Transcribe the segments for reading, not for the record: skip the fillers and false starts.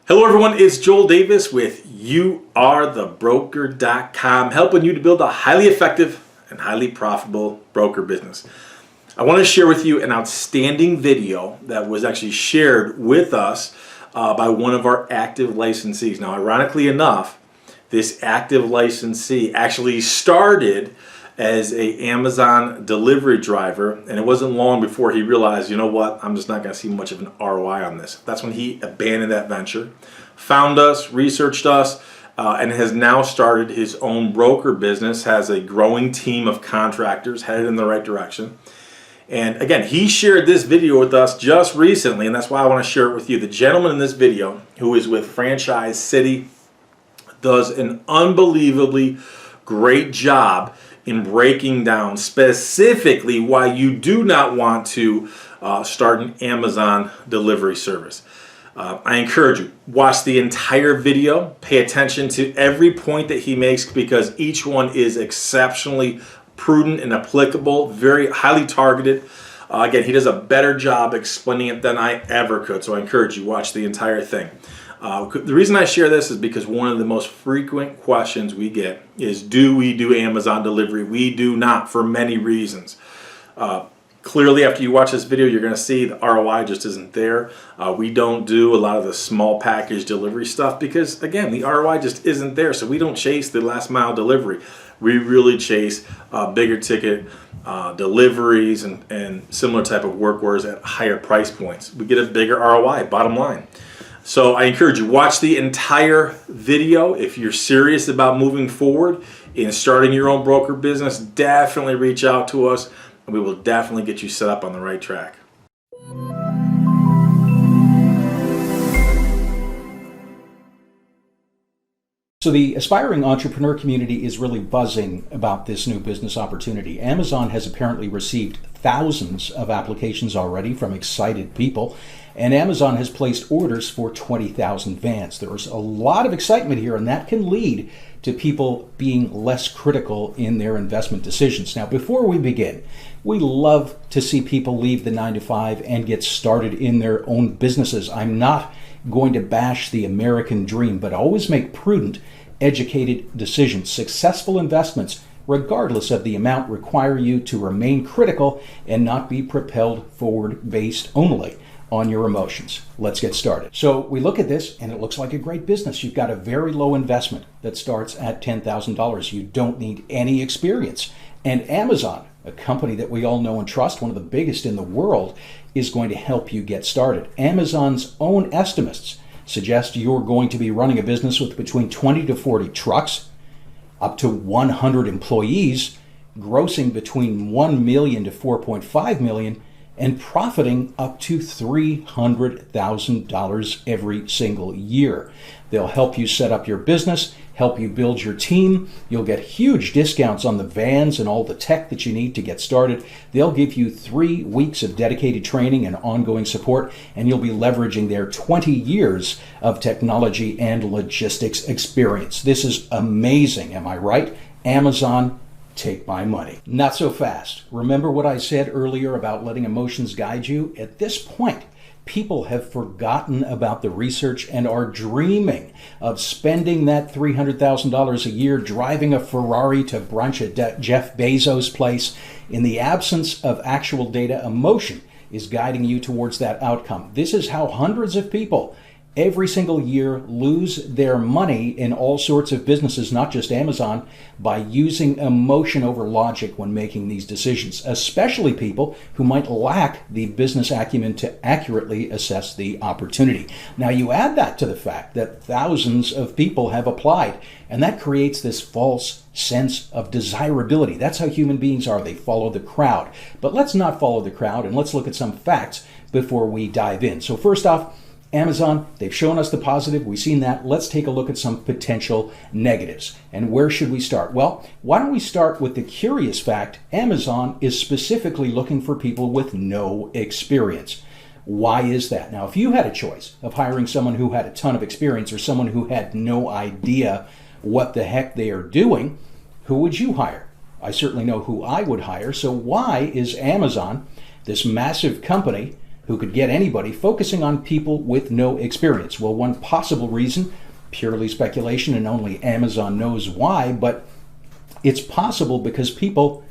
Hello everyone, it's Joel Davis with YouAreTheBroker.com, helping you to build a highly effective and highly profitable broker business. I want to share with you an outstanding video that was actually shared with us by one of our active licensees. Now, ironically enough, this active licensee actually started as an Amazon delivery driver, and it wasn't long before he realized, you know what, I'm just not going to see much of an ROI on this. That's when he abandoned that venture, found us, researched us, and has now started his own broker business, has a growing team of contractors headed in the right direction. And again, he shared this video with us just recently, and that's why I want to share it with you. The gentleman in this video, who is with Franchise City, does an unbelievably great job in breaking down specifically why you do not want to start an Amazon delivery service. I encourage you, watch the entire video, pay attention to every point that he makes, because each one is exceptionally prudent and applicable, very highly targeted. Again, he does a better job explaining it than I ever could, so I encourage you, watch the entire thing. The reason I share this is because one of the most frequent questions we get is, do we do Amazon delivery? We do not, for many reasons. Clearly, after you watch this video, you're going to see the ROI just isn't there. We don't do a lot of the small package delivery stuff because, again, the ROI just isn't there. So we don't chase the last mile delivery. We really chase bigger ticket deliveries and similar type of work orders at higher price points. We get a bigger ROI, bottom line. So I encourage you, watch the entire video. If you're serious about moving forward in starting your own broker business, definitely reach out to us, and we will definitely get you set up on the right track. So the aspiring entrepreneur community is really buzzing about this new business opportunity. Amazon has apparently received thousands of applications already from excited people, and Amazon has placed orders for 20,000 vans. There's a lot of excitement here, and that can lead to people being less critical in their investment decisions. Now, before we begin, we love to see people leave the 9-to-5 and get started in their own businesses. I'm not going to bash the American dream, but always make prudent, educated decisions. Successful investments, regardless of the amount, require you to remain critical and not be propelled forward based only on your emotions. Let's get started. So we look at this and it looks like a great business. You've got a very low investment that starts at $10,000. You don't need any experience. And Amazon, a company that we all know and trust, one of the biggest in the world, is going to help you get started. Amazon's own estimates suggest you're going to be running a business with between 20 to 40 trucks, up to 100 employees, grossing between $1 million to $4.5 million, and profiting up to $300,000 every single year. They'll help you set up your business, help you build your team. You'll get huge discounts on the vans and all the tech that you need to get started. They'll give you 3 weeks of dedicated training and ongoing support, and you'll be leveraging their 20 years of technology and logistics experience. This is amazing, am I right? Amazon, take my money. Not so fast. Remember what I said earlier about letting emotions guide you? At this point, people have forgotten about the research and are dreaming of spending that $300,000 a year driving a Ferrari to brunch at Jeff Bezos' place. In the absence of actual data, emotion is guiding you towards that outcome. This is how hundreds of people every single year lose their money in all sorts of businesses, not just Amazon, by using emotion over logic when making these decisions, especially people who might lack the business acumen to accurately assess the opportunity. Now, you add that to the fact that thousands of people have applied, and that creates this false sense of desirability. That's how human beings are. They follow the crowd. But let's not follow the crowd, and let's look at some facts before we dive in. So first off, Amazon, they've shown us the positive. We've seen that. Let's take a look at some potential negatives. And where should we start? Well, why don't we start with the curious fact Amazon is specifically looking for people with no experience. Why is that? Now, if you had a choice of hiring someone who had a ton of experience or someone who had no idea what the heck they are doing, who would you hire? I certainly know who I would hire. So why is Amazon, this massive company, who could get anybody, focusing on people with no experience. Well, one possible reason, purely speculation and only Amazon knows why, but it's possible because people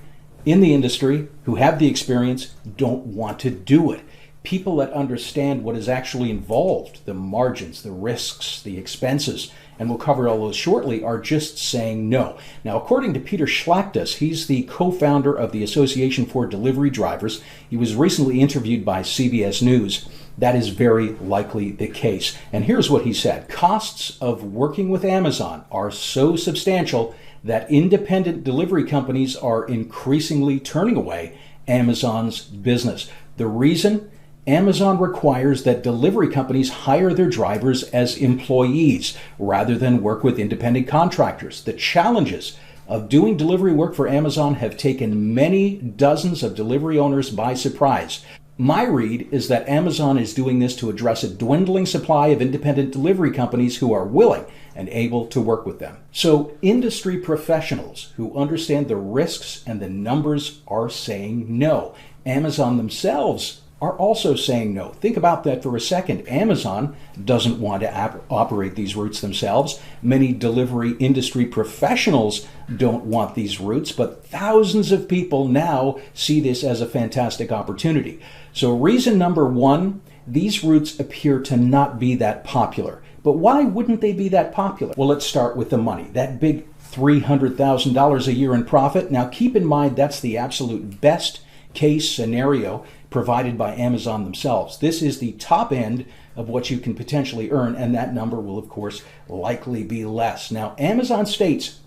in the industry who have the experience don't want to do it. People that understand what is actually involved, the margins, the risks, the expenses, and we'll cover all those shortly, are just saying no. Now, according to Peter Schlachtus, he's the co-founder of the Association for Delivery Drivers. He was recently interviewed by CBS News. That is very likely the case. And here's what he said. Costs of working with Amazon are so substantial that independent delivery companies are increasingly turning away Amazon's business. The reason? Amazon requires that delivery companies hire their drivers as employees rather than work with independent contractors. The challenges of doing delivery work for Amazon have taken many dozens of delivery owners by surprise. My read is that Amazon is doing this to address a dwindling supply of independent delivery companies who are willing and able to work with them. So industry professionals who understand the risks and the numbers are saying no. Amazon themselves are also saying no. Think about that for a second. Amazon doesn't want to operate these routes themselves. Many delivery industry professionals don't want these routes, but thousands of people now see this as a fantastic opportunity. So reason number one, these routes appear to not be that popular. But why wouldn't they be that popular? Well, let's start with the money. That big $300,000 a year in profit. Now keep in mind that's the absolute best case scenario provided by Amazon themselves. This is the top end of what you can potentially earn, and that number will, of course, likely be less. Now, Amazon states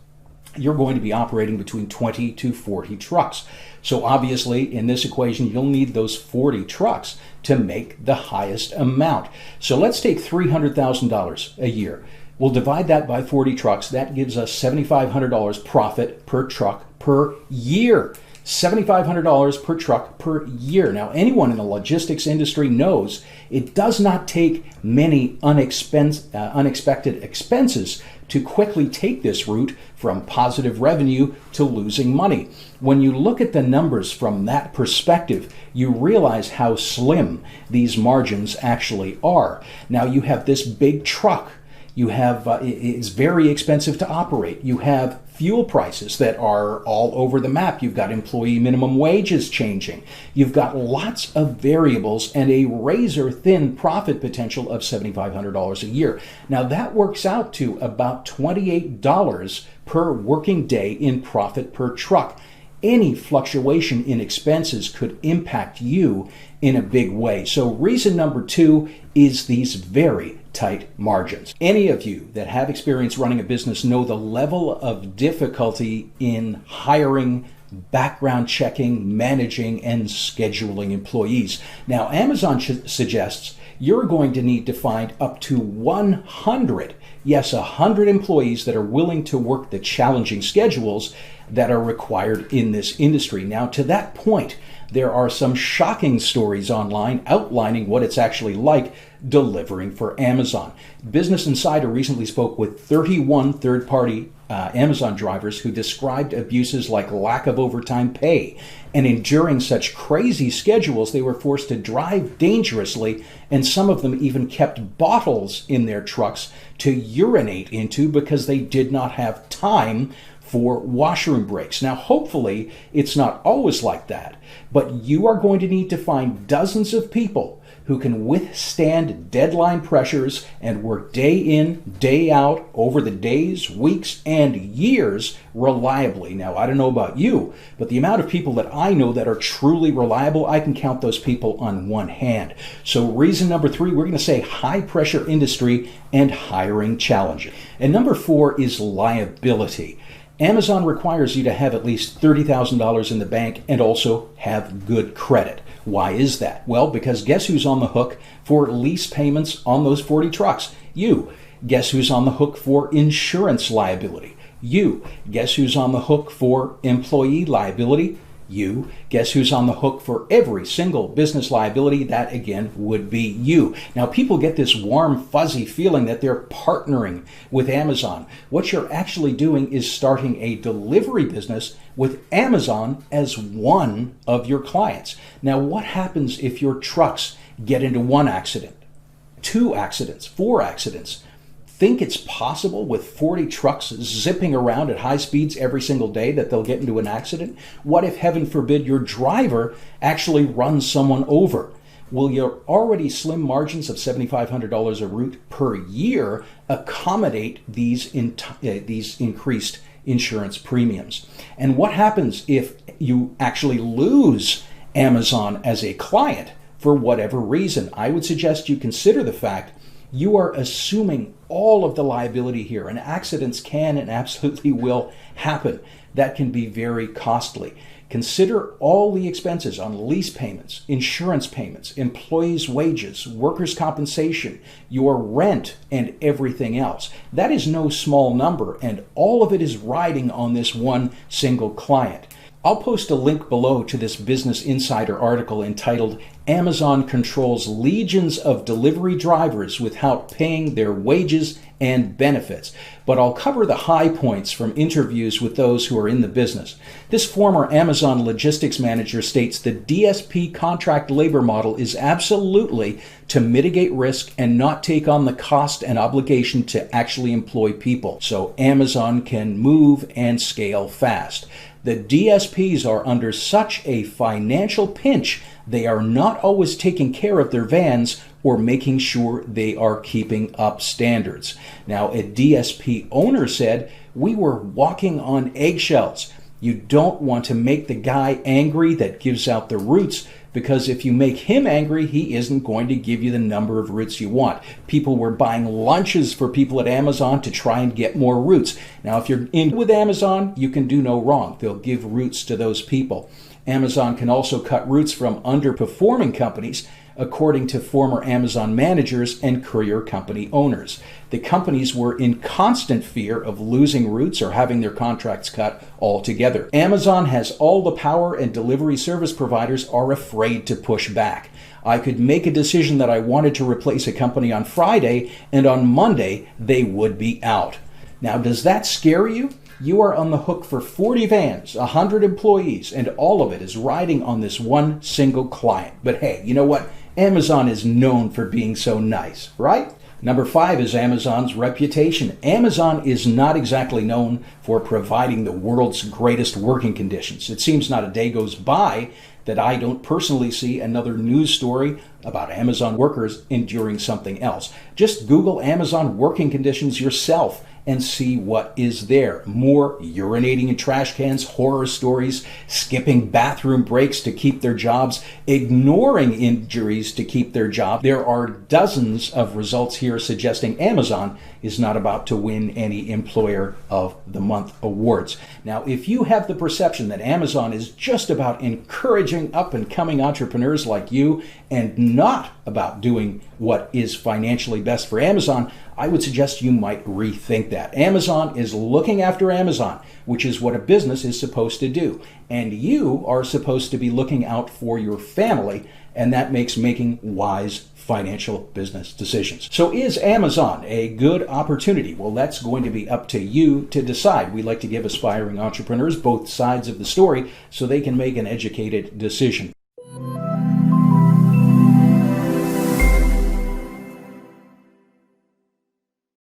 you're going to be operating between 20 to 40 trucks. So obviously, in this equation, you'll need those 40 trucks to make the highest amount. So let's take $300,000 a year. We'll divide that by 40 trucks. That gives us $7,500 profit per truck per year. $7,500 per truck per year. Now, anyone in the logistics industry knows it does not take many unexpected expenses to quickly take this route from positive revenue to losing money. When you look at the numbers from that perspective, you realize how slim these margins actually are. Now, you have this big truck. You have, it's very expensive to operate. You have fuel prices that are all over the map. You've got employee minimum wages changing. You've got lots of variables and a razor thin profit potential of $7,500 a year. Now that works out to about $28 per working day in profit per truck. Any fluctuation in expenses could impact you in a big way. So reason number two is these very tight margins. Any of you that have experience running a business know the level of difficulty in hiring, background checking, managing, and scheduling employees. Now, Amazon suggests you're going to need to find up to 100, yes, 100 employees that are willing to work the challenging schedules that are required in this industry. Now, to that point, there are some shocking stories online outlining what it's actually like delivering for Amazon. Business Insider recently spoke with 31 third-party Amazon drivers who described abuses like lack of overtime pay. And enduring such crazy schedules, they were forced to drive dangerously, and some of them even kept bottles in their trucks to urinate into because they did not have time for washroom breaks. Now, hopefully, it's not always like that, but you are going to need to find dozens of people who can withstand deadline pressures and work day in, day out over the days, weeks, and years reliably. Now, I don't know about you, but the amount of people that I know that are truly reliable, I can count those people on one hand. So reason number three, we're going to say high pressure industry and hiring challenges. And number four is liability. Amazon requires you to have at least $30,000 in the bank and also have good credit. Why is that? Well, because guess who's on the hook for lease payments on those 40 trucks? You. Guess who's on the hook for insurance liability? You. Guess who's on the hook for employee liability? You. Guess who's on the hook for every single business liability? That again would be you. Now people get this warm fuzzy feeling that they're partnering with Amazon. What you're actually doing is starting a delivery business with Amazon as one of your clients. Now what happens if your trucks get into one accident, 2 accidents, 4 accidents. Think it's possible with 40 trucks zipping around at high speeds every single day that they'll get into an accident? What if, heaven forbid, your driver actually runs someone over? Will your already slim margins of $7,500 a route per year accommodate these increased insurance premiums? And what happens if you actually lose Amazon as a client for whatever reason? I would suggest you consider the fact you are assuming all of the liability here, and accidents can and absolutely will happen. That can be very costly. Consider all the expenses on lease payments, insurance payments, employees' wages, workers' compensation, your rent, and everything else. That is no small number, and all of it is riding on this one single client. I'll post a link below to this Business Insider article entitled "Amazon Controls Legions of Delivery Drivers Without Paying Their Wages and Benefits." But I'll cover the high points from interviews with those who are in the business. This former Amazon logistics manager states the DSP contract labor model is absolutely to mitigate risk and not take on the cost and obligation to actually employ people, so Amazon can move and scale fast. The DSPs are under such a financial pinch, they are not always taking care of their vans or making sure they are keeping up standards. Now, a DSP owner said, "We were walking on eggshells." You don't want to make the guy angry that gives out the routes, because if you make him angry, he isn't going to give you the number of routes you want. People were buying lunches for people at Amazon to try and get more routes. Now, if you're in with Amazon, you can do no wrong. They'll give routes to those people. Amazon can also cut routes from underperforming companies, according to former Amazon managers and courier company owners. The companies were in constant fear of losing routes or having their contracts cut altogether. Amazon has all the power, and delivery service providers are afraid to push back. I could make a decision that I wanted to replace a company on Friday, and on Monday they would be out. Now, does that scare you? You are on the hook for 40 vans, 100 employees, and all of it is riding on this one single client. But hey, you know what? Amazon is known for being so nice, right? Number 5 is Amazon's reputation. Amazon is not exactly known for providing the world's greatest working conditions. It seems not a day goes by that I don't personally see another news story about Amazon workers enduring something else. Just Google Amazon working conditions yourself and see what is there. More urinating in trash cans, horror stories, skipping bathroom breaks to keep their jobs, ignoring injuries to keep their job. There are dozens of results here suggesting Amazon is not about to win any Employer of the Month awards. Now, if you have the perception that Amazon is just about encouraging up-and-coming entrepreneurs like you and not about doing what is financially best for Amazon, I would suggest you might rethink that. Amazon is looking after Amazon, which is what a business is supposed to do. And you are supposed to be looking out for your family, and that makes making wise financial business decisions. So is Amazon a good opportunity? Well, that's going to be up to you to decide. We like to give aspiring entrepreneurs both sides of the story so they can make an educated decision.